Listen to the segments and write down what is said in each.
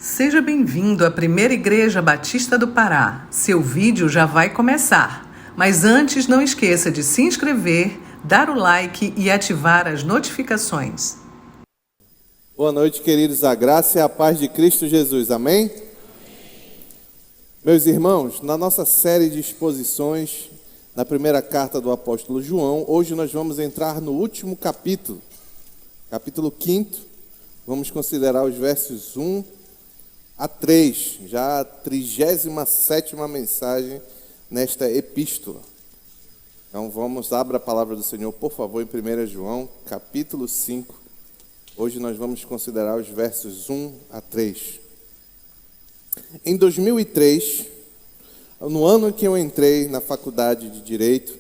Seja bem-vindo à Primeira Igreja Batista do Pará. Seu vídeo já vai começar. Mas antes, não esqueça de se inscrever, dar o like e ativar as notificações. Boa noite, queridos. A graça e a paz de Cristo Jesus. Amém? Meus irmãos, na nossa série de exposições, na primeira carta do apóstolo João, hoje nós vamos entrar no último capítulo, capítulo 5. Vamos considerar os versos 1 a 3, já a 37ª mensagem nesta epístola. Então abra a palavra do Senhor, por favor, em 1 João, capítulo 5. Hoje nós vamos considerar os versos 1 a 3. Em 2003, no ano em que eu entrei na faculdade de Direito,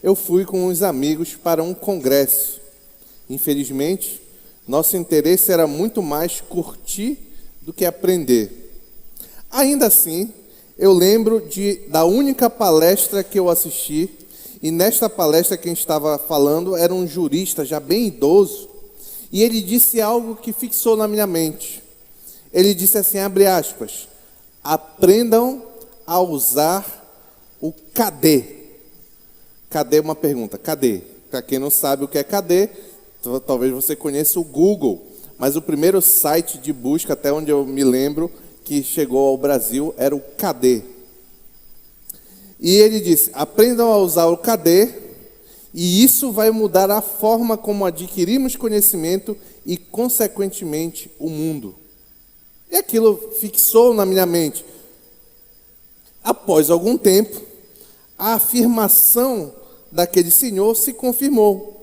eu fui com uns amigos para um congresso. Infelizmente, nosso interesse era muito mais curtir do que aprender. Ainda assim, eu lembro da única palestra que eu assisti, e nesta palestra quem estava falando era um jurista já bem idoso, e ele disse algo que fixou na minha mente. Ele disse assim, abre aspas, aprendam a usar o cadê. Cadê é uma pergunta, cadê? Para quem não sabe o que é cadê, talvez você conheça o Google, mas o primeiro site de busca, até onde eu me lembro, que chegou ao Brasil, era o cadê. E ele disse, aprendam a usar o cadê, e isso vai mudar a forma como adquirimos conhecimento e, consequentemente, o mundo. E aquilo fixou na minha mente. Após algum tempo, a afirmação daquele senhor se confirmou.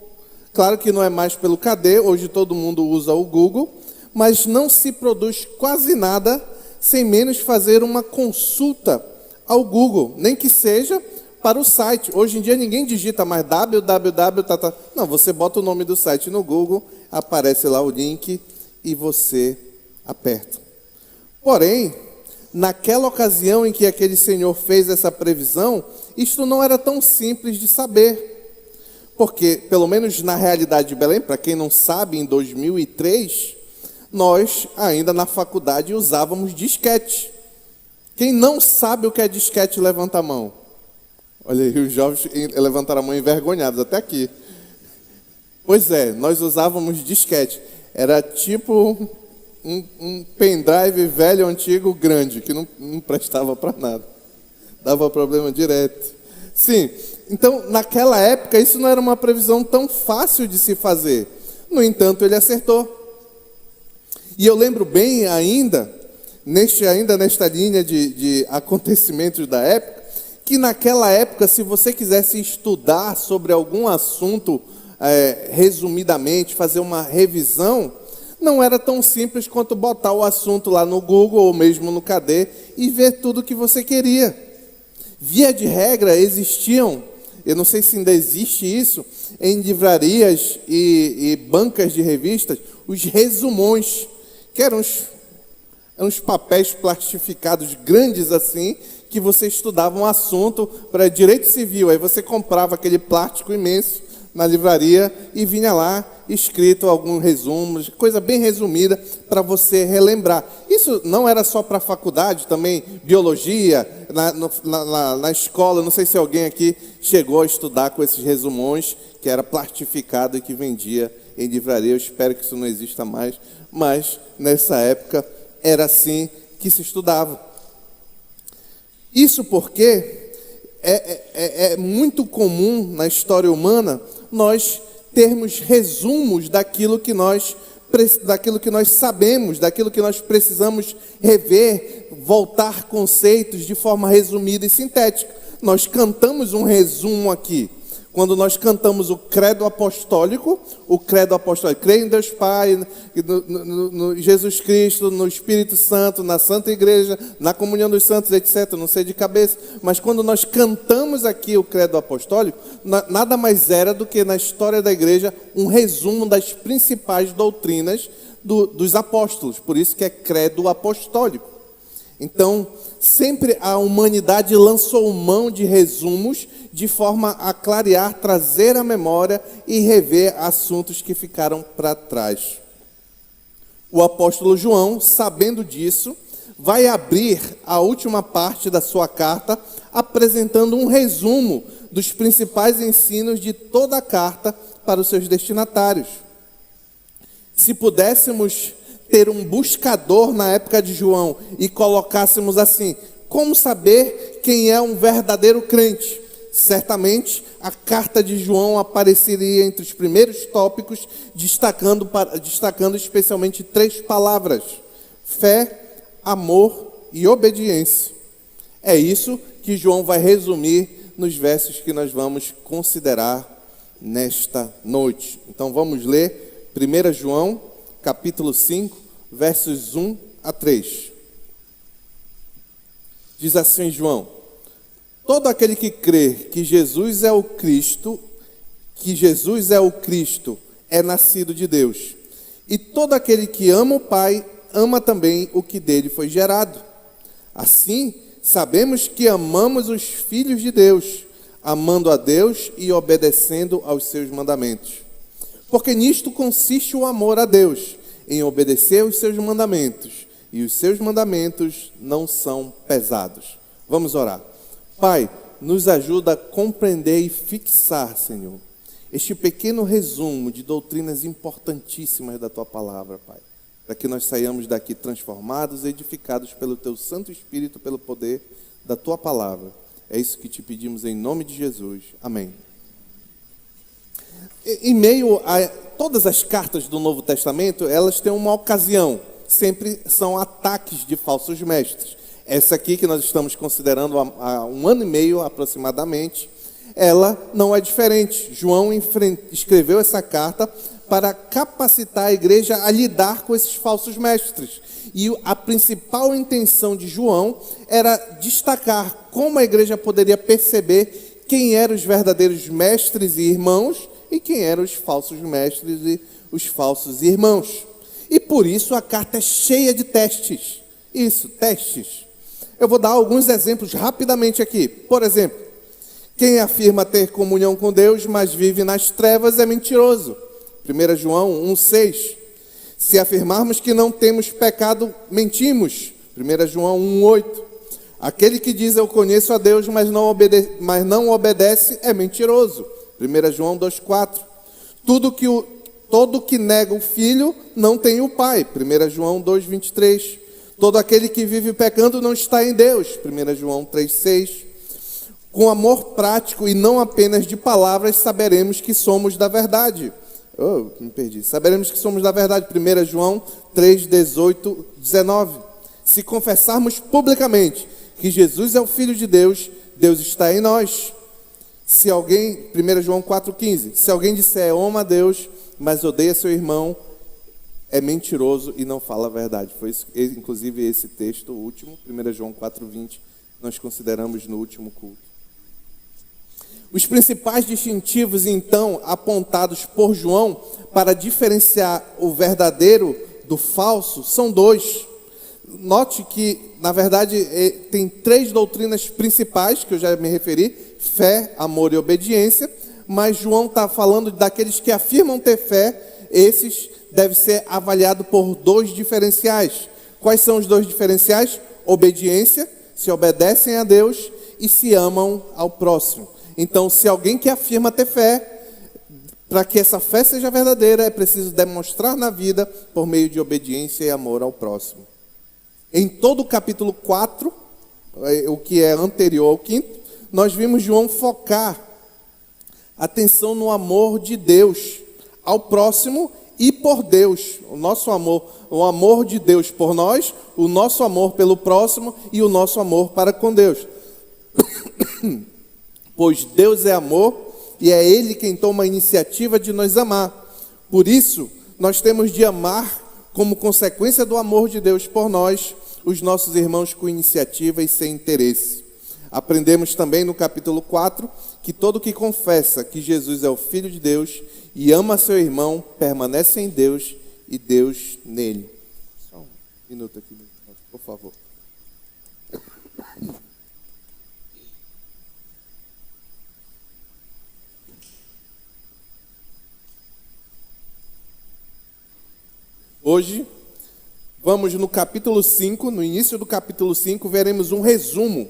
Claro que não é mais pelo cadê, hoje todo mundo usa o Google, mas não se produz quase nada sem menos fazer uma consulta ao Google, nem que seja para o site. Hoje em dia ninguém digita mais www, não, você bota o nome do site no Google, aparece lá o link e você aperta. Porém, naquela ocasião em que aquele senhor fez essa previsão, isto não era tão simples de saber. Porque, pelo menos na realidade de Belém, para quem não sabe, em 2003, nós ainda na faculdade usávamos disquete. Quem não sabe o que é disquete, levanta a mão. Olha aí, os jovens levantaram a mão envergonhados, até aqui. Pois é, nós usávamos disquete. Era tipo um pendrive velho, antigo, grande, que não prestava para nada. Dava problema direto. Sim, então naquela época isso não era uma previsão tão fácil de se fazer. No entanto, ele acertou. E eu lembro bem ainda nesta linha de acontecimentos da época, que naquela época, se você quisesse estudar sobre algum assunto, resumidamente, fazer uma revisão, não era tão simples quanto botar o assunto lá no Google ou mesmo no Cadê e ver tudo o que você queria. Via de regra, existiam, eu não sei se ainda existe isso, em livrarias e bancas de revistas, os resumões, que eram uns papéis plastificados grandes assim, que você estudava um assunto para direito civil. Aí você comprava aquele plástico imenso na livraria e vinha lá escrito alguns resumos, coisa bem resumida para você relembrar. Isso não era só para a faculdade, também biologia, na escola. Não sei se alguém aqui chegou a estudar com esses resumões, que era plastificado e que vendia em livraria. Eu espero que isso não exista mais, mas nessa época era assim que se estudava. Isso porque é muito comum na história humana nós termos resumos daquilo que nós sabemos, daquilo que nós precisamos rever, voltar conceitos de forma resumida e sintética. Nós cantamos um resumo aqui. Quando nós cantamos o credo apostólico, creio em Deus Pai, no Jesus Cristo, no Espírito Santo, na Santa Igreja, na comunhão dos santos, etc. Não sei de cabeça, mas quando nós cantamos aqui o credo apostólico, nada mais era do que na história da igreja um resumo das principais doutrinas dos apóstolos. Por isso que é credo apostólico. Então, sempre a humanidade lançou mão de resumos de forma a clarear, trazer à memória e rever assuntos que ficaram para trás. O apóstolo João, sabendo disso, vai abrir a última parte da sua carta, apresentando um resumo dos principais ensinos de toda a carta para os seus destinatários. Se pudéssemos ter um buscador na época de João e colocássemos assim: como saber quem é um verdadeiro crente? Certamente a carta de João apareceria entre os primeiros tópicos, destacando especialmente 3 palavras: fé, amor e obediência. É isso que João vai resumir nos versos que nós vamos considerar nesta noite. Então vamos ler 1 João, capítulo 5, versos 1 a 3. Diz assim João: todo aquele que crê que Jesus é o Cristo, é nascido de Deus. E todo aquele que ama o Pai, ama também o que dele foi gerado. Assim, sabemos que amamos os filhos de Deus, amando a Deus e obedecendo aos seus mandamentos. Porque nisto consiste o amor a Deus, em obedecer aos seus mandamentos, e os seus mandamentos não são pesados. Vamos orar. Pai, nos ajuda a compreender e fixar, Senhor, este pequeno resumo de doutrinas importantíssimas da Tua palavra, Pai, para que nós saiamos daqui transformados, edificados pelo Teu Santo Espírito, pelo poder da Tua palavra. É isso que te pedimos em nome de Jesus. Amém. Em meio a todas as cartas do Novo Testamento, elas têm uma ocasião. Sempre são ataques de falsos mestres. Essa aqui que nós estamos considerando há 1 ano e meio aproximadamente, ela não é diferente. João escreveu essa carta para capacitar a igreja a lidar com esses falsos mestres. E a principal intenção de João era destacar como a igreja poderia perceber quem eram os verdadeiros mestres e irmãos e quem eram os falsos mestres e os falsos irmãos. E por isso a carta é cheia de testes. Isso, testes. Eu vou dar alguns exemplos rapidamente aqui. Por exemplo, quem afirma ter comunhão com Deus, mas vive nas trevas, é mentiroso. 1 João 1,6. Se afirmarmos que não temos pecado, mentimos. 1 João 1,8. Aquele que diz eu conheço a Deus, mas não obedece, é mentiroso. 1 João 2,4. Todo que nega o Filho não tem o Pai. 1 João 2,23. Todo aquele que vive pecando não está em Deus. 1 João 3,6. Com amor prático e não apenas de palavras, saberemos que somos da verdade. Saberemos que somos da verdade. 1 João 3,18, 19. Se confessarmos publicamente que Jesus é o Filho de Deus, Deus está em nós. 1 João 4,15. Se alguém disser ama a Deus, mas odeia seu irmão, é mentiroso e não fala a verdade. Foi isso, inclusive esse texto, o último, 1 João 4,20, nós consideramos no último culto. Os principais distintivos, então, apontados por João para diferenciar o verdadeiro do falso, são 2. Note que, na verdade, tem 3 doutrinas principais, que eu já me referi: fé, amor e obediência. Mas João está falando daqueles que afirmam ter fé. Esses devem ser avaliados por 2 diferenciais. Quais são os 2 diferenciais? Obediência, se obedecem a Deus e se amam ao próximo. Então, se alguém que afirma ter fé, para que essa fé seja verdadeira, é preciso demonstrar na vida por meio de obediência e amor ao próximo. Em todo o capítulo 4, o que é anterior ao 5º, nós vimos João focar atenção no amor de Deus ao próximo e por Deus. O amor de Deus por nós, o nosso amor pelo próximo e o nosso amor para com Deus. Pois Deus é amor e é Ele quem toma a iniciativa de nos amar. Por isso, nós temos de amar como consequência do amor de Deus por nós, os nossos irmãos com iniciativa e sem interesse. Aprendemos também no capítulo 4 que todo que confessa que Jesus é o Filho de Deus e ama seu irmão, permanece em Deus e Deus nele. Só um minuto aqui, por favor. Hoje vamos no capítulo 5, no início do capítulo 5, veremos um resumo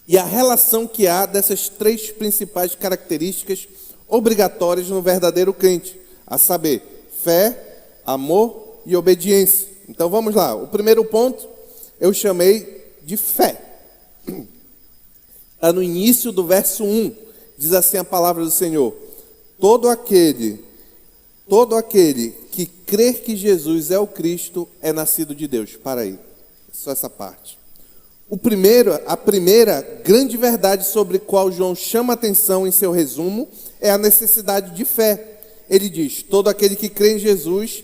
e a relação que há dessas três principais características obrigatórias no verdadeiro crente, a saber, fé, amor e obediência. Então vamos lá, o primeiro ponto eu chamei de fé. Está no início do verso 1, diz assim a palavra do Senhor: todo aquele que crer que Jesus é o Cristo é nascido de Deus. Para aí, só essa parte. A primeira grande verdade sobre a qual João chama atenção em seu resumo é a necessidade de fé. Ele diz: todo aquele que crê em Jesus,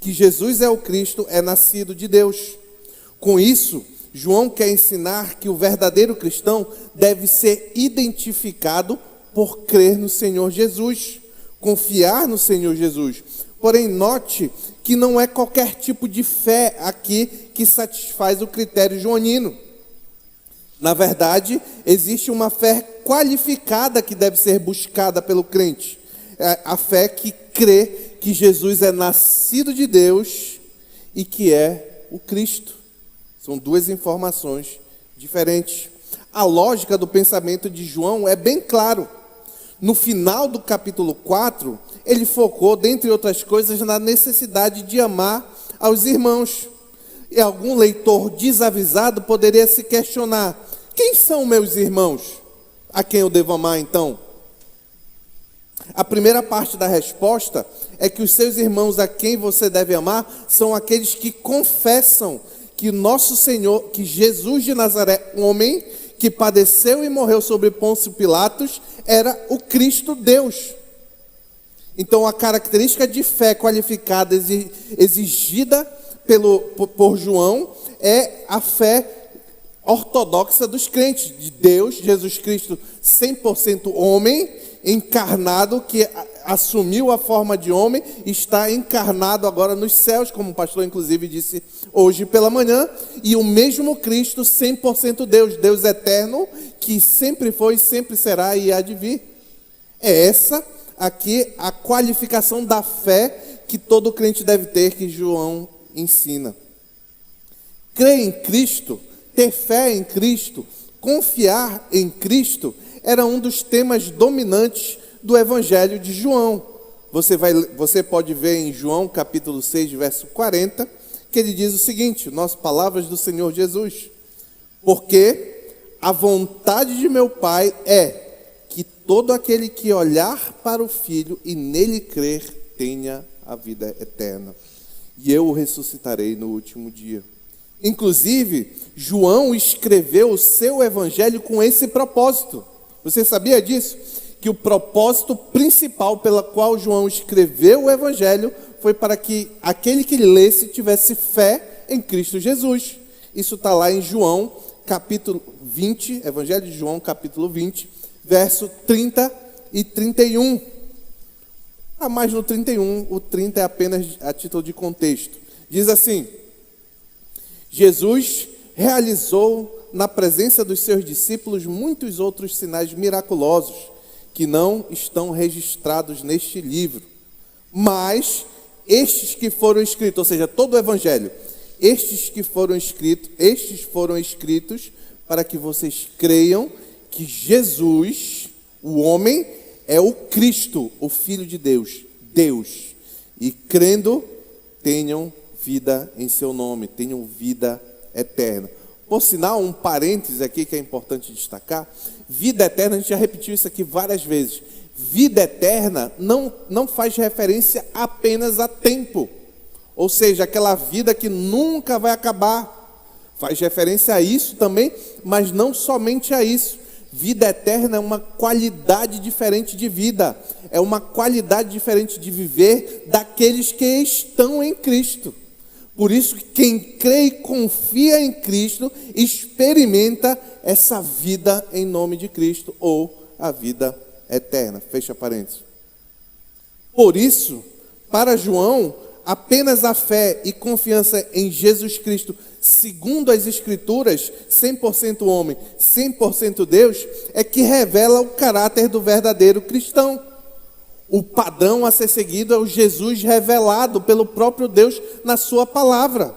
que Jesus é o Cristo, é nascido de Deus. Com isso, João quer ensinar que o verdadeiro cristão deve ser identificado por crer no Senhor Jesus, confiar no Senhor Jesus. Porém, note que não é qualquer tipo de fé aqui que satisfaz o critério joanino. Na verdade, existe uma fé qualificada que deve ser buscada pelo crente. É a fé que crê que Jesus é nascido de Deus e que é o Cristo. São duas informações diferentes. A lógica do pensamento de João é bem claro. No final do capítulo 4, ele focou, dentre outras coisas, na necessidade de amar aos irmãos. E algum leitor desavisado poderia se questionar: quem são meus irmãos? A quem eu devo amar, então? A primeira parte da resposta é que os seus irmãos a quem você deve amar são aqueles que confessam que nosso Senhor, que Jesus de Nazaré, homem que padeceu e morreu sobre Pôncio Pilatos, era o Cristo Deus. Então, a característica de fé qualificada exigida por João é a fé ortodoxa dos crentes, de Deus, Jesus Cristo 100% homem, encarnado, que assumiu a forma de homem, está encarnado agora nos céus, como o pastor inclusive disse hoje pela manhã, e o mesmo Cristo 100% Deus, Deus eterno, que sempre foi, sempre será e há de vir. É essa aqui a qualificação da fé que todo crente deve ter, que João ensina. Crer em Cristo, ter fé em Cristo, confiar em Cristo, era um dos temas dominantes do Evangelho de João. Você pode ver em João capítulo 6, verso 40, que ele diz o seguinte, palavras do Senhor Jesus: porque a vontade de meu Pai é que todo aquele que olhar para o Filho e nele crer tenha a vida eterna, e eu o ressuscitarei no último dia. Inclusive, João escreveu o seu evangelho com esse propósito. Você sabia disso? Que o propósito principal pela qual João escreveu o evangelho foi para que aquele que lesse tivesse fé em Cristo Jesus. Isso está lá em João, capítulo 20, Evangelho de João, capítulo 20, verso 30 e 31. Mas no 31, o 30 é apenas a título de contexto. Diz assim: Jesus realizou na presença dos seus discípulos muitos outros sinais miraculosos que não estão registrados neste livro. Mas estes que foram escritos, ou seja, todo o evangelho, estes foram escritos para que vocês creiam que Jesus, o homem, é o Cristo, o Filho de Deus, Deus. E crendo, tenham vida em seu nome, tenham vida eterna. Por sinal, um parêntese aqui que é importante destacar: vida eterna, a gente já repetiu isso aqui várias vezes. Vida eterna não faz referência apenas a tempo, ou seja, aquela vida que nunca vai acabar. Faz referência a isso também, mas não somente a isso. Vida eterna é uma qualidade diferente de vida, é uma qualidade diferente de viver daqueles que estão em Cristo. Por isso, quem crê e confia em Cristo, experimenta essa vida em nome de Cristo, ou a vida eterna. Fecha parênteses. Por isso, para João, apenas a fé e confiança em Jesus Cristo, segundo as Escrituras, 100% homem, 100% Deus, é que revela o caráter do verdadeiro cristão. O padrão a ser seguido é o Jesus revelado pelo próprio Deus na sua palavra.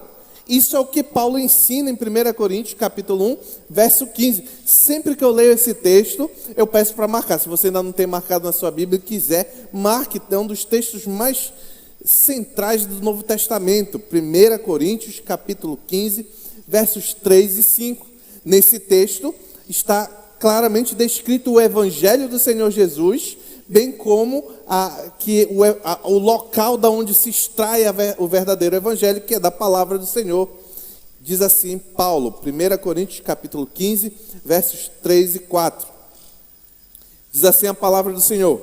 Isso é o que Paulo ensina em 1 Coríntios, capítulo 1, verso 15. Sempre que eu leio esse texto, eu peço para marcar. Se você ainda não tem marcado na sua Bíblia e quiser, marque. É um dos textos mais centrais do Novo Testamento. 1 Coríntios, capítulo 15, versos 3 e 5. Nesse texto está claramente descrito o Evangelho do Senhor Jesus, bem como o local da onde se extrai o verdadeiro Evangelho, que é da palavra do Senhor. Diz assim Paulo, 1 Coríntios capítulo 15, versos 3 e 4. Diz assim a palavra do Senhor: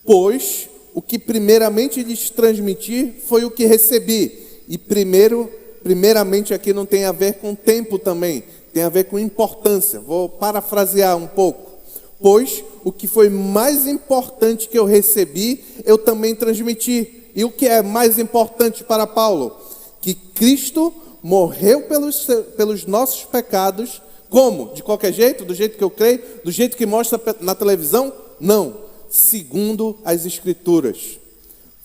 pois o que primeiramente lhes transmiti foi o que recebi. E primeiramente aqui não tem a ver com tempo também, tem a ver com importância. Vou parafrasear um pouco. Pois o que foi mais importante que eu recebi, eu também transmiti. E o que é mais importante para Paulo? Que Cristo morreu pelos nossos pecados. Como? De qualquer jeito? Do jeito que eu creio? Do jeito que mostra na televisão? Não. Segundo as Escrituras.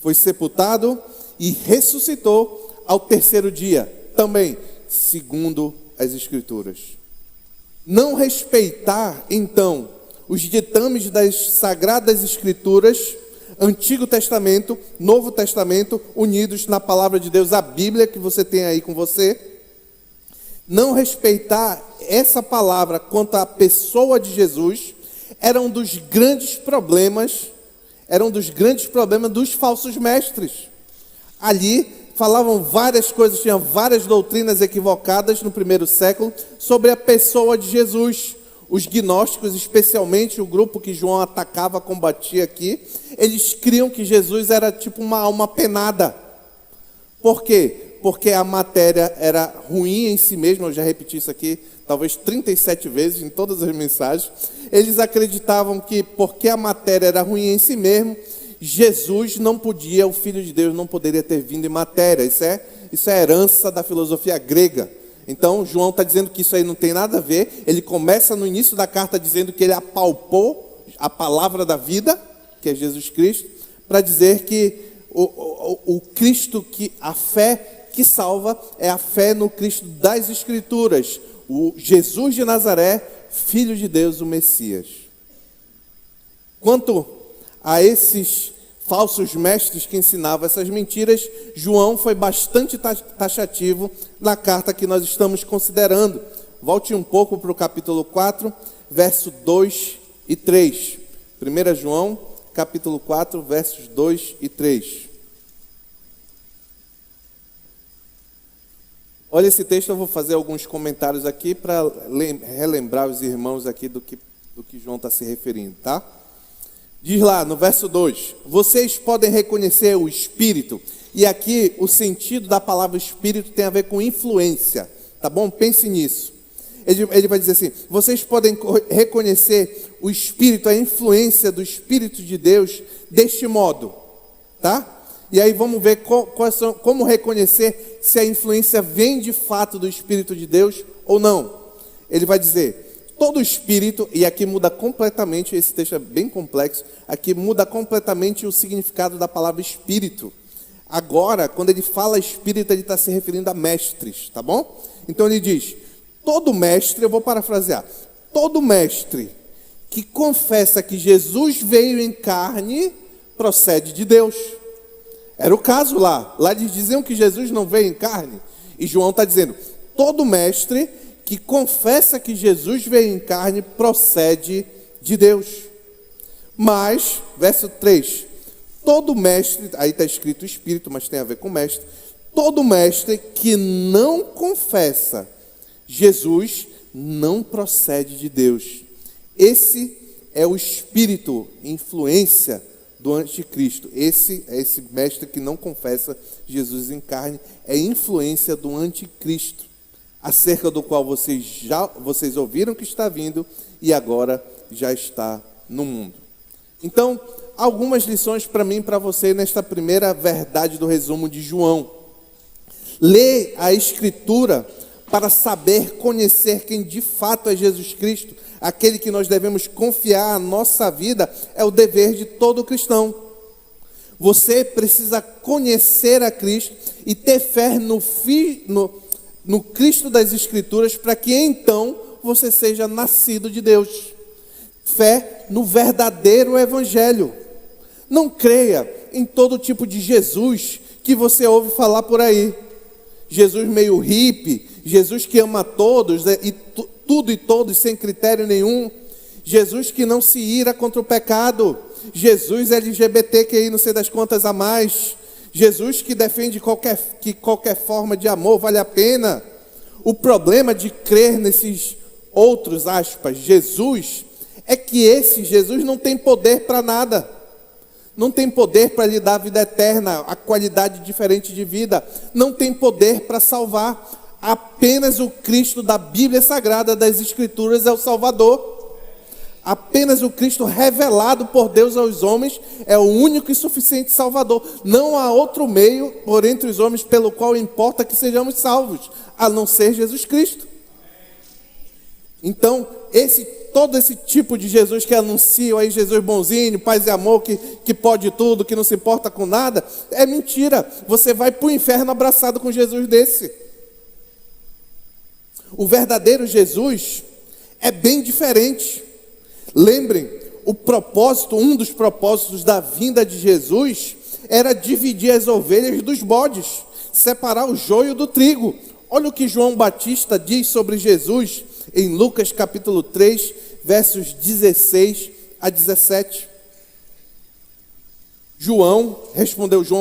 Foi sepultado e ressuscitou ao terceiro dia. Também, segundo as Escrituras. Não respeitar, então, os ditames das Sagradas Escrituras, Antigo Testamento, Novo Testamento, unidos na Palavra de Deus, a Bíblia que você tem aí com você. Não respeitar essa palavra quanto à pessoa de Jesus era um dos grandes problemas dos falsos mestres. Ali falavam várias coisas, tinham várias doutrinas equivocadas no primeiro século sobre a pessoa de Jesus. Os gnósticos, especialmente o grupo que João atacava, combatia aqui, eles criam que Jesus era tipo uma alma penada. Por quê? Porque a matéria era ruim em si mesma. Eu já repeti isso aqui talvez 37 vezes em todas as mensagens. Eles acreditavam que porque a matéria era ruim em si mesmo, Jesus não podia, o Filho de Deus não poderia ter vindo em matéria. Isso é herança da filosofia grega. Então, João está dizendo que isso aí não tem nada a ver. Ele começa no início da carta dizendo que ele apalpou a palavra da vida, que é Jesus Cristo, para dizer que o Cristo, que a fé que salva, é a fé no Cristo das Escrituras, o Jesus de Nazaré, Filho de Deus, o Messias. Quanto a esses falsos mestres que ensinavam essas mentiras, João foi bastante taxativo na carta que nós estamos considerando. Volte um pouco para o capítulo 4, verso 2 e 3. 1 João, capítulo 4, versos 2 e 3. Olha esse texto, eu vou fazer alguns comentários aqui para relembrar os irmãos aqui do que João está se referindo, tá? Diz lá no verso 2, vocês podem reconhecer o Espírito, e aqui o sentido da palavra Espírito tem a ver com influência, tá bom? Pense nisso. Ele vai dizer assim, vocês podem reconhecer o Espírito, a influência do Espírito de Deus deste modo, tá? E aí vamos ver como reconhecer se a influência vem de fato do Espírito de Deus ou não. Ele vai dizer, todo espírito, e aqui muda completamente, esse texto é bem complexo, aqui muda completamente o significado da palavra espírito. Agora, quando ele fala espírito, ele está se referindo a mestres, tá bom? Então ele diz, todo mestre, eu vou parafrasear, todo mestre que confessa que Jesus veio em carne, procede de Deus. Era o caso lá eles diziam que Jesus não veio em carne, e João está dizendo, todo mestre que confessa que Jesus veio em carne, procede de Deus. Mas, verso 3, todo mestre, aí está escrito espírito, mas tem a ver com mestre, todo mestre que não confessa Jesus, não procede de Deus. Esse é o espírito, influência do anticristo. Esse mestre que não confessa Jesus em carne, é influência do anticristo, acerca do qual vocês ouviram que está vindo e agora já está no mundo. Então, algumas lições para mim e para você nesta primeira verdade do resumo de João. Lê a Escritura para saber conhecer quem de fato é Jesus Cristo, aquele que nós devemos confiar a nossa vida, é o dever de todo cristão. Você precisa conhecer a Cristo e ter fé no Cristo das Escrituras, para que então você seja nascido de Deus. Fé no verdadeiro Evangelho. Não creia em todo tipo de Jesus que você ouve falar por aí. Jesus meio hippie, Jesus que ama todos, e tudo e todos sem critério nenhum. Jesus que não se ira contra o pecado. Jesus LGBTQI, não sei das quantas a mais. Jesus que defende que qualquer forma de amor vale a pena. O problema de crer nesses outros, aspas, Jesus, é que esse Jesus não tem poder para nada. Não tem poder para lhe dar a vida eterna, a qualidade diferente de vida. Não tem poder para salvar. Apenas o Cristo da Bíblia Sagrada, das Escrituras, é o Salvador. Apenas o Cristo revelado por Deus aos homens é o único e suficiente Salvador. Não há outro meio por entre os homens pelo qual importa que sejamos salvos, a não ser Jesus Cristo. Então, todo esse tipo de Jesus que anuncia aí, Jesus bonzinho, paz e amor, que pode tudo, que não se importa com nada, é mentira. Você vai para o inferno abraçado com Jesus desse. O verdadeiro Jesus é bem diferente. Lembrem, um dos propósitos da vinda de Jesus era dividir as ovelhas dos bodes, separar o joio do trigo. Olha o que João Batista diz sobre Jesus em Lucas capítulo 3, versos 16 a 17. João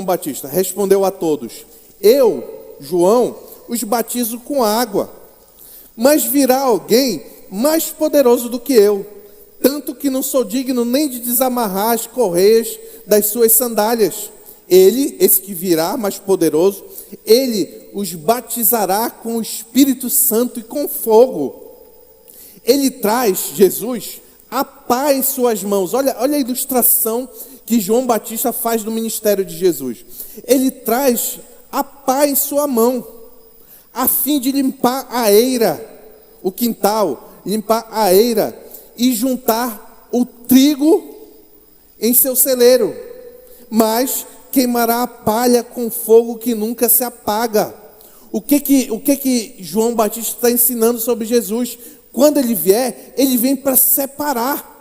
Batista, respondeu a todos: eu, João, os batizo com água, mas virá alguém mais poderoso do que eu, tanto que não sou digno nem de desamarrar as correias das suas sandálias. Ele, esse que virá, mais poderoso, ele os batizará com o Espírito Santo e com fogo. Ele traz, Jesus, a pá em suas mãos. Olha a ilustração que João Batista faz do ministério de Jesus. Ele traz a pá em sua mão, a fim de limpar a eira, o quintal, limpar a eira, e juntar o trigo em seu celeiro, mas queimará a palha com fogo que nunca se apaga. O que João Batista está ensinando sobre Jesus? Quando ele vier, ele vem para separar.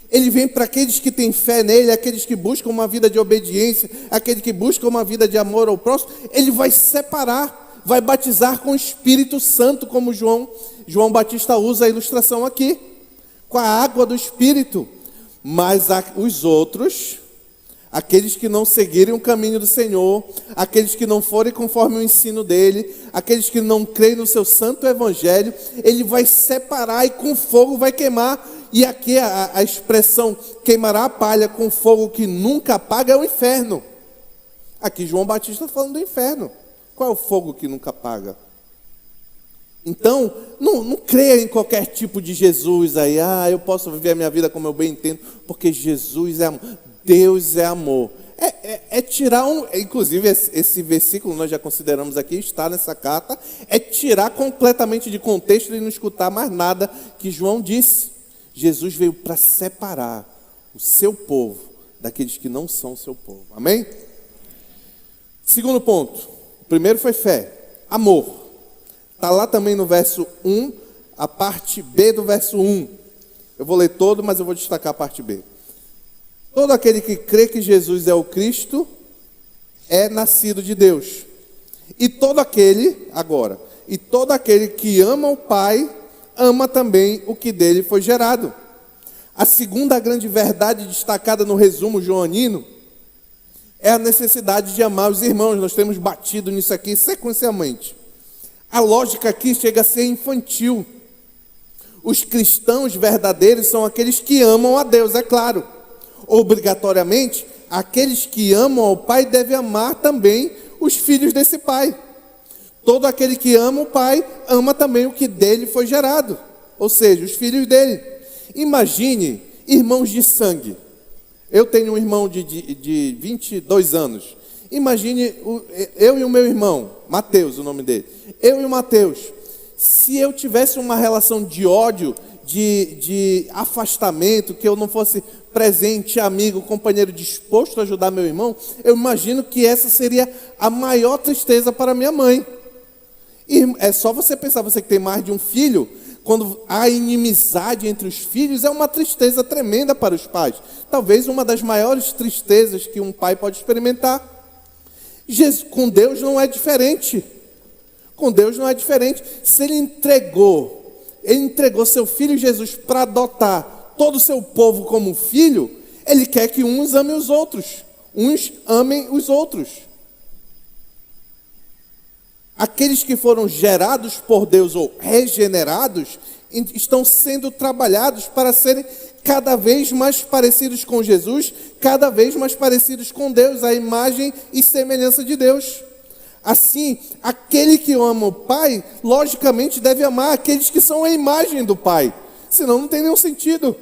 Ele vem para aqueles que têm fé nele, aqueles que buscam uma vida de obediência, aqueles que buscam uma vida de amor ao próximo. Ele vai separar, vai batizar com o Espírito Santo, como João Batista usa a ilustração aqui, com a água do Espírito. Mas os outros, aqueles que não seguirem o caminho do Senhor, aqueles que não forem conforme o ensino dele, aqueles que não creem no seu santo evangelho, ele vai separar e com fogo vai queimar. E aqui a expressão queimará a palha com fogo que nunca apaga é o inferno. Aqui João Batista está falando do inferno. Qual é o fogo que nunca apaga? Então, não creia em qualquer tipo de Jesus aí. Eu posso viver a minha vida como eu bem entendo, porque Jesus é amor. Deus é amor. É tirar inclusive esse versículo nós já consideramos aqui, está nessa carta, é tirar completamente de contexto e não escutar mais nada que João disse. Jesus veio para separar o seu povo daqueles que não são o seu povo. Amém? Segundo ponto. O primeiro foi fé. Amor. Está lá também no verso 1, a parte B do verso 1. Eu vou ler todo, mas eu vou destacar a parte B. Todo aquele que crê que Jesus é o Cristo é nascido de Deus. E todo aquele que ama o Pai, ama também o que dele foi gerado. A segunda grande verdade destacada no resumo joanino é a necessidade de amar os irmãos. Nós temos batido nisso aqui sequencialmente. A lógica aqui chega a ser infantil. Os cristãos verdadeiros são aqueles que amam a Deus, é claro. Obrigatoriamente, aqueles que amam ao Pai devem amar também os filhos desse Pai. Todo aquele que ama o Pai, ama também o que dele foi gerado, ou seja, os filhos dele. Imagine irmãos de sangue. Eu tenho um irmão de 22 anos. Imagine eu e o meu irmão, Mateus, o nome dele. Eu e o Mateus. Se eu tivesse uma relação de ódio, de afastamento, que eu não fosse presente, amigo, companheiro disposto a ajudar meu irmão, eu imagino que essa seria a maior tristeza para minha mãe. E é só você pensar, você que tem mais de um filho, quando há inimizade entre os filhos, é uma tristeza tremenda para os pais. Talvez uma das maiores tristezas que um pai pode experimentar. Com Deus não é diferente. Com Deus não é diferente. Se Ele entregou seu filho Jesus para adotar todo o seu povo como filho, Ele quer que uns amem os outros. Uns amem os outros. Aqueles que foram gerados por Deus ou regenerados, estão sendo trabalhados para serem cada vez mais parecidos com Jesus, cada vez mais parecidos com Deus, a imagem e semelhança de Deus. Assim, aquele que ama o Pai, logicamente deve amar aqueles que são a imagem do Pai, senão não tem nenhum sentido.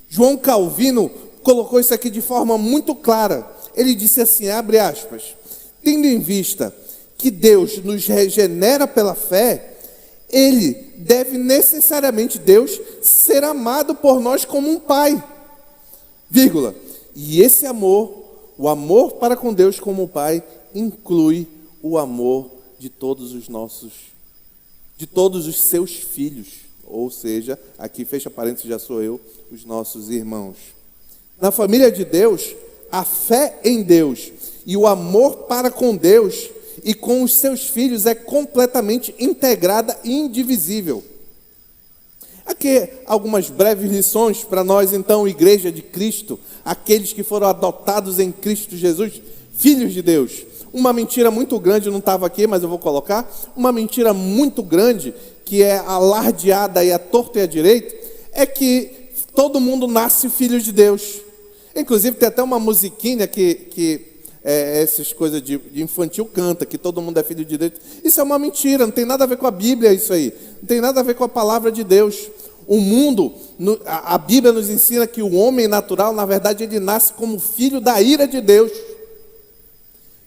João Calvino colocou isso aqui de forma muito clara. Ele disse assim, abre aspas, tendo em vista que Deus nos regenera pela fé, Ele deve necessariamente, Deus, ser amado por nós como um pai, vírgula, e esse amor, o amor para com Deus como um pai, inclui o amor de todos os seus filhos, ou seja, aqui fecha parênteses, já sou eu, os nossos irmãos. Na família de Deus, a fé em Deus e o amor para com Deus e com os seus filhos é completamente integrada e indivisível. Aqui algumas breves lições para nós então, Igreja de Cristo, aqueles que foram adotados em Cristo Jesus, filhos de Deus. Uma mentira muito grande, não estava aqui, mas eu vou colocar, uma mentira muito grande, que é alardeada e à torta e à direita, é que todo mundo nasce filho de Deus. Inclusive tem até uma musiquinha que essas coisas de infantil canta, que todo mundo é filho de Deus. Isso é uma mentira, não tem nada a ver com a Bíblia isso aí. Não tem nada a ver com a palavra de Deus. O mundo, a Bíblia nos ensina que o homem natural, na verdade, ele nasce como filho da ira de Deus.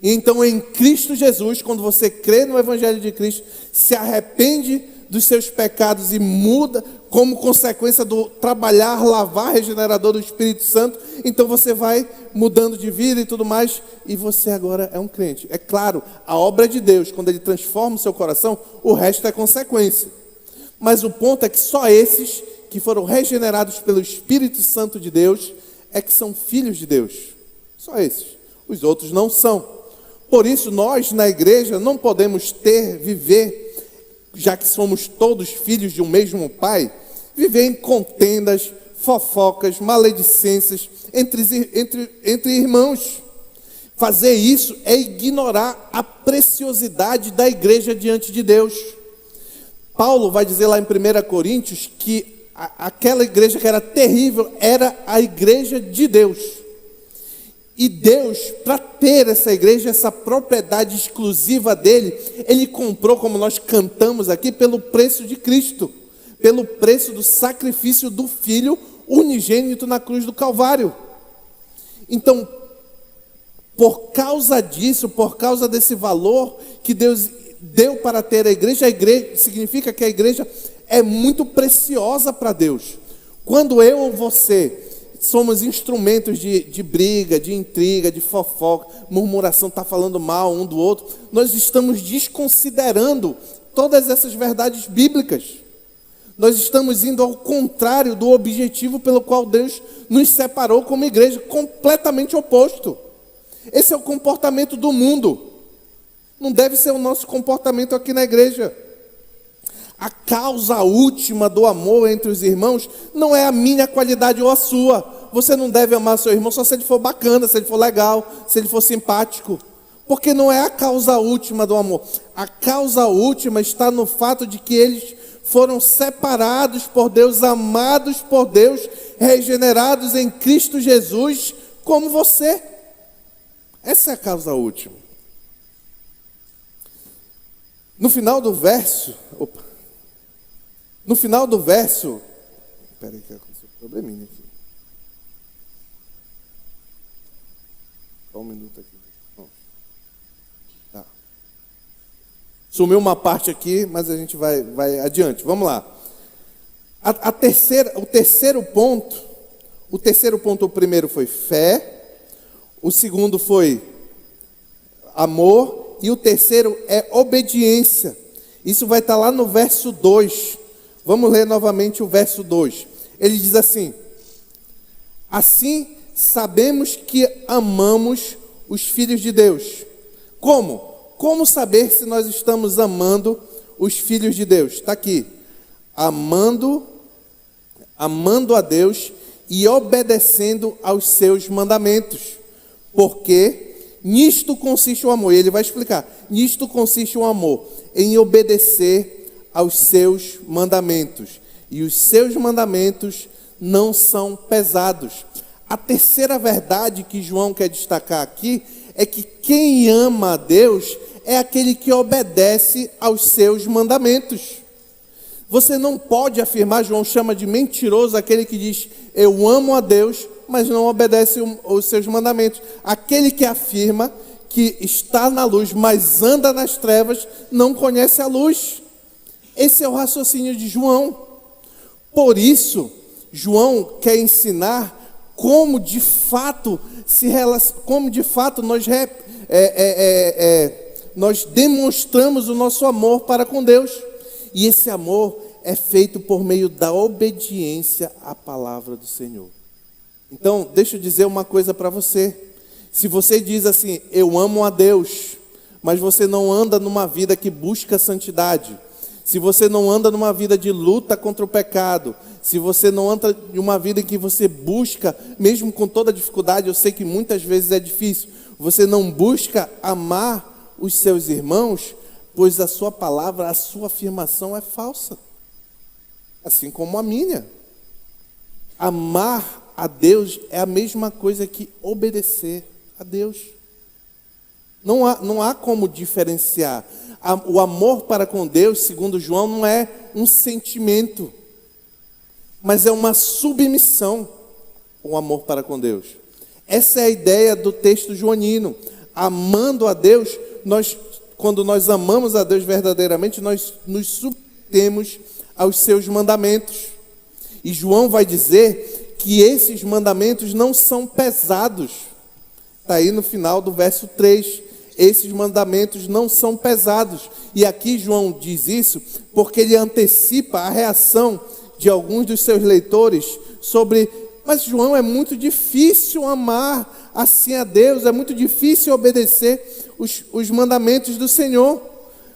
E então em Cristo Jesus, quando você crê no Evangelho de Cristo, se arrepende dos seus pecados e muda, como consequência do trabalhar, lavar, regenerador do Espírito Santo, então você vai mudando de vida e tudo mais, e você agora é um crente. É claro, a obra de Deus, quando Ele transforma o seu coração, o resto é consequência. Mas o ponto é que só esses que foram regenerados pelo Espírito Santo de Deus, é que são filhos de Deus. Só esses. Os outros não são. Por isso, nós na igreja não podemos viver, já que somos todos filhos de um mesmo Pai, viver em contendas, fofocas, maledicências entre irmãos. Fazer isso é ignorar a preciosidade da igreja diante de Deus. Paulo vai dizer lá em 1 Coríntios que aquela igreja que era terrível era a igreja de Deus. E Deus, para ter essa igreja, essa propriedade exclusiva dele, Ele comprou, como nós cantamos aqui, pelo preço de Cristo, pelo preço do sacrifício do Filho unigênito na cruz do Calvário. Então, por causa disso, por causa desse valor que Deus deu para ter a igreja significa que a igreja é muito preciosa para Deus. Quando eu ou você somos instrumentos de briga, de intriga, de fofoca, murmuração, está falando mal um do outro, nós estamos desconsiderando todas essas verdades bíblicas. Nós estamos indo ao contrário do objetivo pelo qual Deus nos separou como igreja, completamente oposto. Esse é o comportamento do mundo. Não deve ser o nosso comportamento aqui na igreja. A causa última do amor entre os irmãos não é a minha qualidade ou a sua. Você não deve amar seu irmão só se ele for bacana, se ele for legal, se ele for simpático. Porque não é a causa última do amor. A causa última está no fato de que eles foram separados por Deus, amados por Deus, regenerados em Cristo Jesus, como você. Essa é a causa última. No final do verso, espera aí que aconteceu um probleminha aqui. Só um minuto aqui. Tá. Sumiu uma parte aqui, mas a gente vai adiante. Vamos lá. O terceiro ponto, o primeiro foi fé, o segundo foi amor, e o terceiro é obediência. Isso vai estar lá no verso 2. Vamos ler novamente o verso 2. Ele diz assim: assim sabemos que amamos os filhos de Deus. Como? Como saber se nós estamos amando os filhos de Deus? Está aqui. Amando a Deus e obedecendo aos seus mandamentos. Porque nisto consiste o amor. E ele vai explicar. Nisto consiste o amor, em obedecer aos seus mandamentos. E os seus mandamentos não são pesados. A terceira verdade que João quer destacar aqui é que quem ama a Deus é aquele que obedece aos seus mandamentos. Você não pode afirmar, João chama de mentiroso aquele que diz: eu amo a Deus, mas não obedece os seus mandamentos. Aquele que afirma que está na luz, mas anda nas trevas, não conhece a luz. Esse é o raciocínio de João. Por isso, João quer ensinar como de fato nós demonstramos o nosso amor para com Deus. E esse amor é feito por meio da obediência à palavra do Senhor. Então, deixa eu dizer uma coisa para você. Se você diz assim: eu amo a Deus, mas você não anda numa vida que busca santidade, se você não anda numa vida de luta contra o pecado, se você não anda em uma vida em que você busca, mesmo com toda dificuldade, eu sei que muitas vezes é difícil, você não busca amar os seus irmãos, pois a sua palavra, a sua afirmação é falsa. Assim como a minha. Amar a Deus é a mesma coisa que obedecer a Deus. Não há como diferenciar. O amor para com Deus, segundo João, não é um sentimento, mas é uma submissão, o amor para com Deus. Essa é a ideia do texto joanino. Amando a Deus, quando nós amamos a Deus verdadeiramente, nós nos submetemos aos seus mandamentos. E João vai dizer que esses mandamentos não são pesados. Está aí no final do verso 3. Esses mandamentos não são pesados. E aqui João diz isso porque ele antecipa a reação de alguns dos seus leitores sobre: mas João, é muito difícil amar assim a Deus, é muito difícil obedecer os mandamentos do Senhor,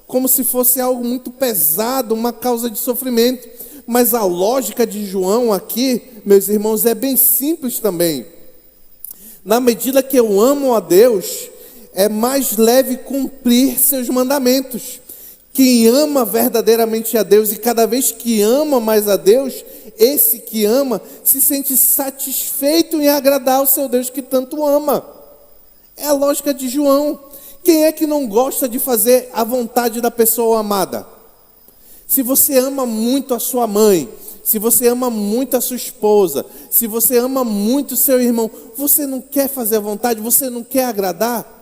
como se fosse algo muito pesado, uma causa de sofrimento. Mas a lógica de João aqui, meus irmãos, é bem simples também. Na medida que eu amo a Deus, é mais leve cumprir seus mandamentos. Quem ama verdadeiramente a Deus, e cada vez que ama mais a Deus, esse que ama se sente satisfeito em agradar ao seu Deus que tanto ama. É a lógica de João. Quem é que não gosta de fazer a vontade da pessoa amada? Se você ama muito a sua mãe, se você ama muito a sua esposa, se você ama muito o seu irmão, você não quer fazer a vontade, você não quer agradar?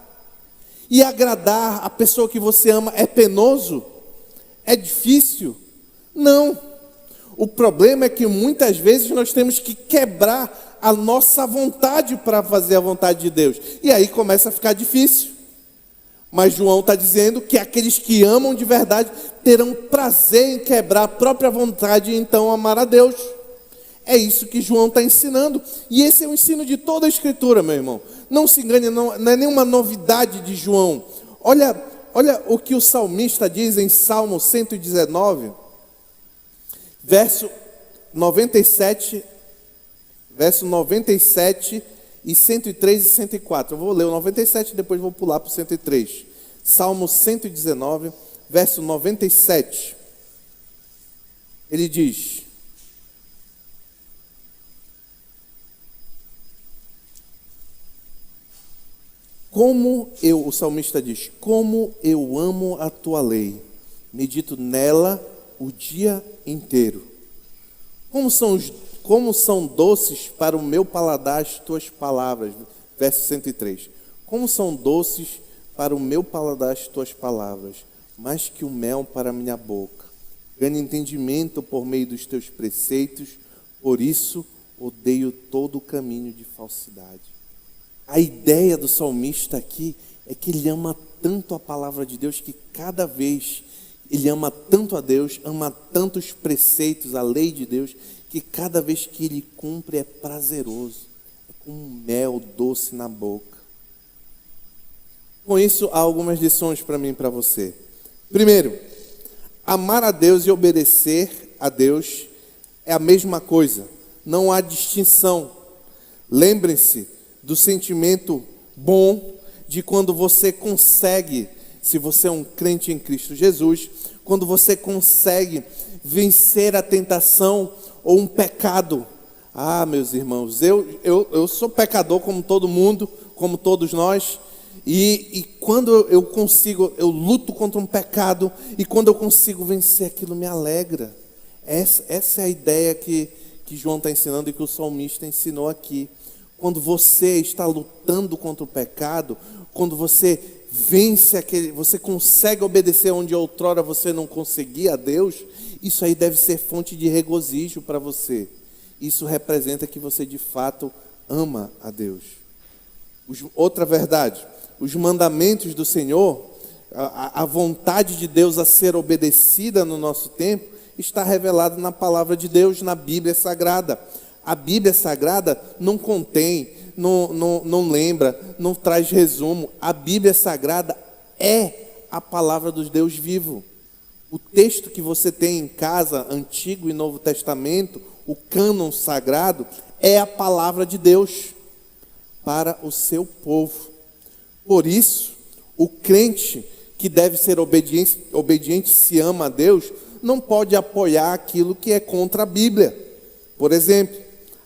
E agradar a pessoa que você ama é penoso? É difícil? Não. O problema é que muitas vezes nós temos que quebrar a nossa vontade para fazer a vontade de Deus. E aí começa a ficar difícil. Mas João está dizendo que aqueles que amam de verdade terão prazer em quebrar a própria vontade e então amar a Deus. É isso que João está ensinando. E esse é o ensino de toda a Escritura, meu irmão. Não se engane, não é nenhuma novidade de João. Olha o que o salmista diz em Salmo 119, verso 97 e 103 e 104. Eu vou ler o 97 e depois vou pular para o 103. Salmo 119, verso 97. Ele diz: o salmista diz: como eu amo a tua lei, medito nela o dia inteiro. Como são doces para o meu paladar as tuas palavras. Verso 103. Como são doces para o meu paladar as tuas palavras, mais que o mel para a minha boca. ganho entendimento por meio dos teus preceitos, por isso odeio todo o caminho de falsidade. A ideia do salmista aqui é que ele ama tanto a palavra de Deus que cada vez ele ama tanto a Deus, ama tanto os preceitos, a lei de Deus, que cada vez que ele cumpre é prazeroso, é como um mel doce na boca. Com isso, há algumas lições para mim e para você. Primeiro, amar a Deus e obedecer a Deus é a mesma coisa, não há distinção. Lembrem-se do sentimento bom de quando você consegue, se você é um crente em Cristo Jesus, quando você consegue vencer a tentação ou um pecado. Ah, meus irmãos, eu sou pecador como todo mundo, como todos nós, e quando eu consigo, eu luto contra um pecado, e quando eu consigo vencer aquilo me alegra. Essa é a ideia que João está ensinando e que o salmista ensinou aqui. Quando você está lutando contra o pecado, quando você vence você consegue obedecer onde outrora você não conseguia a Deus, isso aí deve ser fonte de regozijo para você. Isso representa que você de fato ama a Deus. Outra verdade, os mandamentos do Senhor, a vontade de Deus a ser obedecida no nosso tempo, está revelada na palavra de Deus, na Bíblia Sagrada. A Bíblia Sagrada não contém, não lembra, não traz resumo. A Bíblia Sagrada é a palavra do Deus vivo. O texto que você tem em casa, Antigo e Novo Testamento, o cânon sagrado, é a palavra de Deus para o seu povo. Por isso, o crente que deve ser obediente se ama a Deus, não pode apoiar aquilo que é contra a Bíblia. Por exemplo,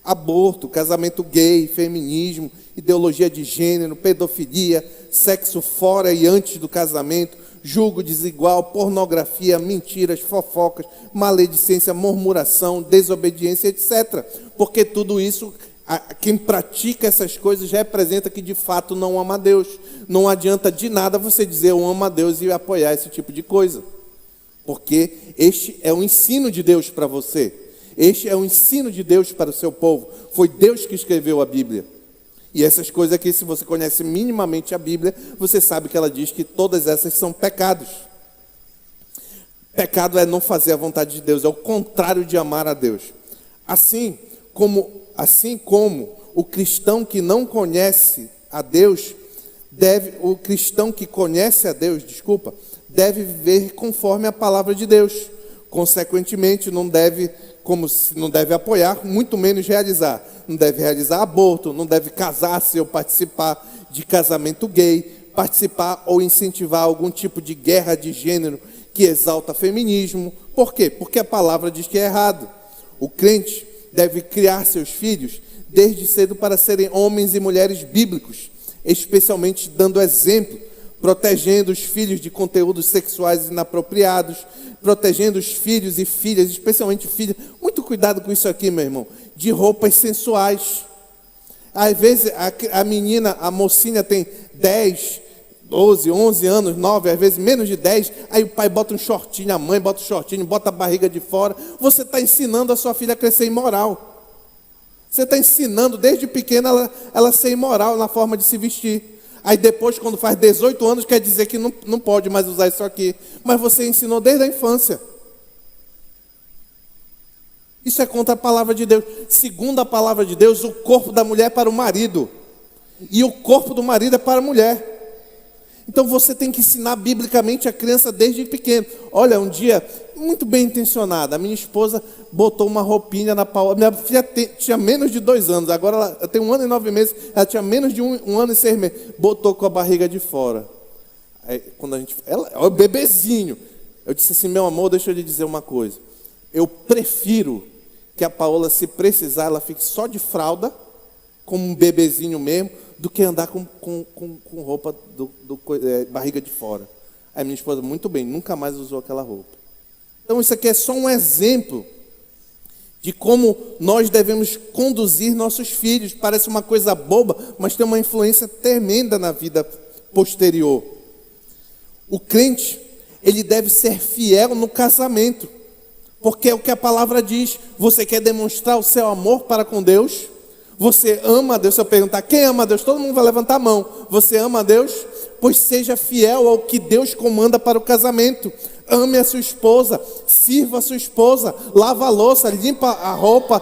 aborto, casamento gay, feminismo, ideologia de gênero, pedofilia, sexo fora e antes do casamento, julgo desigual, pornografia, mentiras, fofocas, maledicência, murmuração, desobediência, etc. Porque tudo isso, quem pratica essas coisas representa que de fato não ama a Deus. Não adianta de nada você dizer eu amo a Deus e apoiar esse tipo de coisa. Porque este é o ensino de Deus para você. Este é o ensino de Deus para o seu povo. Foi Deus que escreveu a Bíblia. E essas coisas aqui, se você conhece minimamente a Bíblia, você sabe que ela diz que todas essas são pecados. Pecado é não fazer a vontade de Deus, é o contrário de amar a Deus. Assim como o cristão que não conhece a Deus, o cristão que conhece a Deus, deve viver conforme a palavra de Deus. Consequentemente, não deve apoiar, muito menos realizar. Não deve realizar aborto, não deve casar-se ou participar de casamento gay, participar ou incentivar algum tipo de guerra de gênero que exalta feminismo. Por quê? Porque a palavra diz que é errado. O crente deve criar seus filhos desde cedo para serem homens e mulheres bíblicos, especialmente dando exemplo, protegendo os filhos de conteúdos sexuais inapropriados, protegendo os filhos e filhas, especialmente filhas, muito cuidado com isso aqui, meu irmão, de roupas sensuais. Às vezes a mocinha tem 10, 12, 11 anos, 9, às vezes menos de 10, aí o pai bota um shortinho, a mãe bota um shortinho, bota a barriga de fora. Você está ensinando a sua filha a crescer imoral. Você está ensinando desde pequena ela a ser imoral na forma de se vestir. Aí depois, quando faz 18 anos, quer dizer que não pode mais usar isso aqui. Mas você ensinou desde a infância. Isso é contra a palavra de Deus. Segundo a palavra de Deus, o corpo da mulher é para o marido. E o corpo do marido é para a mulher. Então você tem que ensinar biblicamente a criança desde pequeno. Olha, um dia, muito bem intencionada, a minha esposa botou uma roupinha na Paola. Minha filha tinha menos de 2 anos, agora ela tem 1 ano e 9 meses, ela tinha menos de um ano e 6 meses. Botou com a barriga de fora. Aí, ela é o bebezinho. Eu disse assim, meu amor, deixa eu lhe dizer uma coisa. Eu prefiro que a Paola, se precisar, ela fique só de fralda, como um bebezinho mesmo, do que andar com roupa barriga de fora. Aí minha esposa, muito bem, nunca mais usou aquela roupa. Então isso aqui é só um exemplo de como nós devemos conduzir nossos filhos. Parece uma coisa boba, mas tem uma influência tremenda na vida posterior. O crente, ele deve ser fiel no casamento. Porque é o que a palavra diz. Você quer demonstrar o seu amor para com Deus? Você ama a Deus? Se eu perguntar quem ama a Deus, todo mundo vai levantar a mão. Você ama a Deus? Pois seja fiel ao que Deus comanda para o casamento. Ame a sua esposa, sirva a sua esposa, lava a louça, limpa a roupa,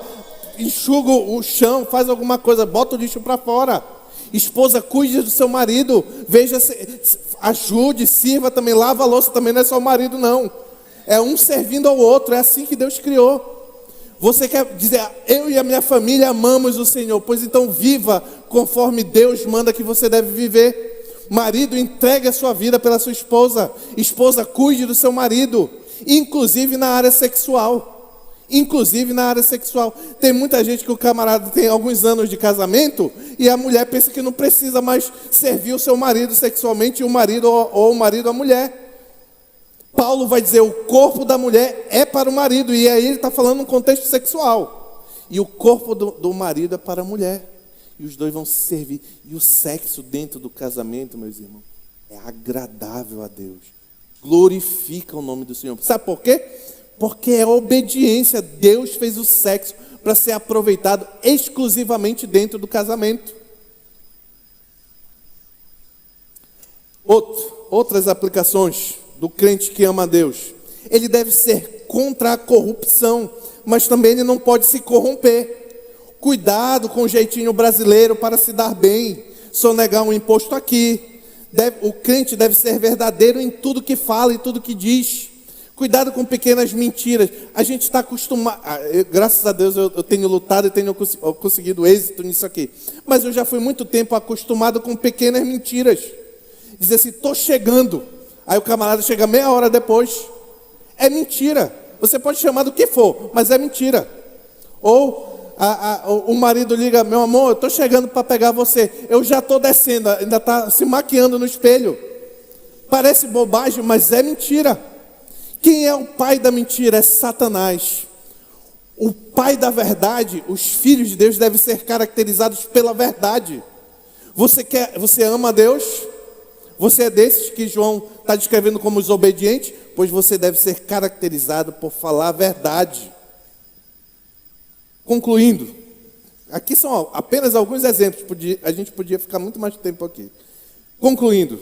enxuga o chão, faz alguma coisa, bota o lixo para fora. Esposa, cuide do seu marido, veja, ajude, sirva também, lava a louça também, não é só o marido não. É um servindo ao outro, é assim que Deus criou. Você quer dizer, eu e a minha família amamos o Senhor, pois então viva conforme Deus manda que você deve viver. Marido, entregue a sua vida pela sua esposa. Esposa, cuide do seu marido, inclusive na área sexual. Inclusive na área sexual. Tem muita gente que o camarada tem alguns anos de casamento e a mulher pensa que não precisa mais servir o seu marido sexualmente, o marido ou o marido a mulher. Paulo vai dizer, o corpo da mulher é para o marido, e aí ele está falando no contexto sexual. E o corpo do marido é para a mulher. E os dois vão se servir. E o sexo dentro do casamento, meus irmãos, é agradável a Deus. Glorifica o nome do Senhor. Sabe por quê? Porque é obediência. Deus fez o sexo para ser aproveitado exclusivamente dentro do casamento. Outras aplicações do crente que ama a Deus. Ele deve ser contra a corrupção, mas também ele não pode se corromper. Cuidado com o jeitinho brasileiro para se dar bem, sonegar um imposto aqui. O crente deve ser verdadeiro em tudo que fala e tudo que diz. Cuidado com pequenas mentiras. A gente está acostumado, graças a Deus eu tenho lutado e tenho conseguido êxito nisso aqui. Mas eu já fui muito tempo acostumado com pequenas mentiras. Dizer assim, estou chegando. Aí o camarada chega meia hora depois. É mentira. Você pode chamar do que for, mas é mentira. Ou o marido liga, meu amor, eu estou chegando para pegar você. Eu já estou descendo, ainda está se maquiando no espelho. Parece bobagem, mas é mentira. Quem é o pai da mentira? É Satanás. O pai da verdade, os filhos de Deus devem ser caracterizados pela verdade. Você ama a Deus? Você é desses que João está descrevendo como os obedientes? Pois você deve ser caracterizado por falar a verdade. Concluindo, aqui são apenas alguns exemplos, a gente podia ficar muito mais tempo aqui. Concluindo,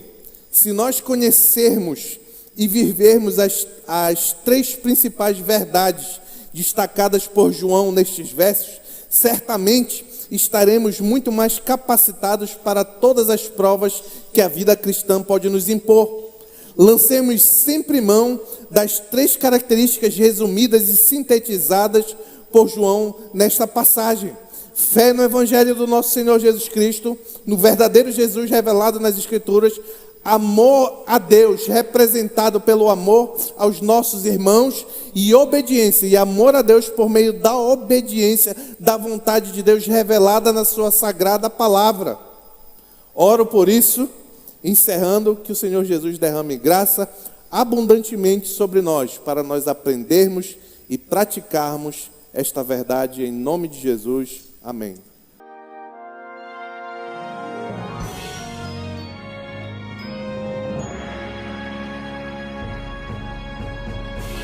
se nós conhecermos e vivermos as três principais verdades destacadas por João nestes versos, certamente estaremos muito mais capacitados para todas as provas que a vida cristã pode nos impor. Lancemos sempre mão das três características resumidas e sintetizadas por João nesta passagem: fé no Evangelho do nosso Senhor Jesus Cristo, no verdadeiro Jesus revelado nas Escrituras, amor a Deus representado pelo amor aos nossos irmãos, e obediência e amor a Deus por meio da obediência da vontade de Deus revelada na sua sagrada palavra. Oro por isso, encerrando, que o Senhor Jesus derrame graça abundantemente sobre nós, para nós aprendermos e praticarmos esta verdade em nome de Jesus. Amém.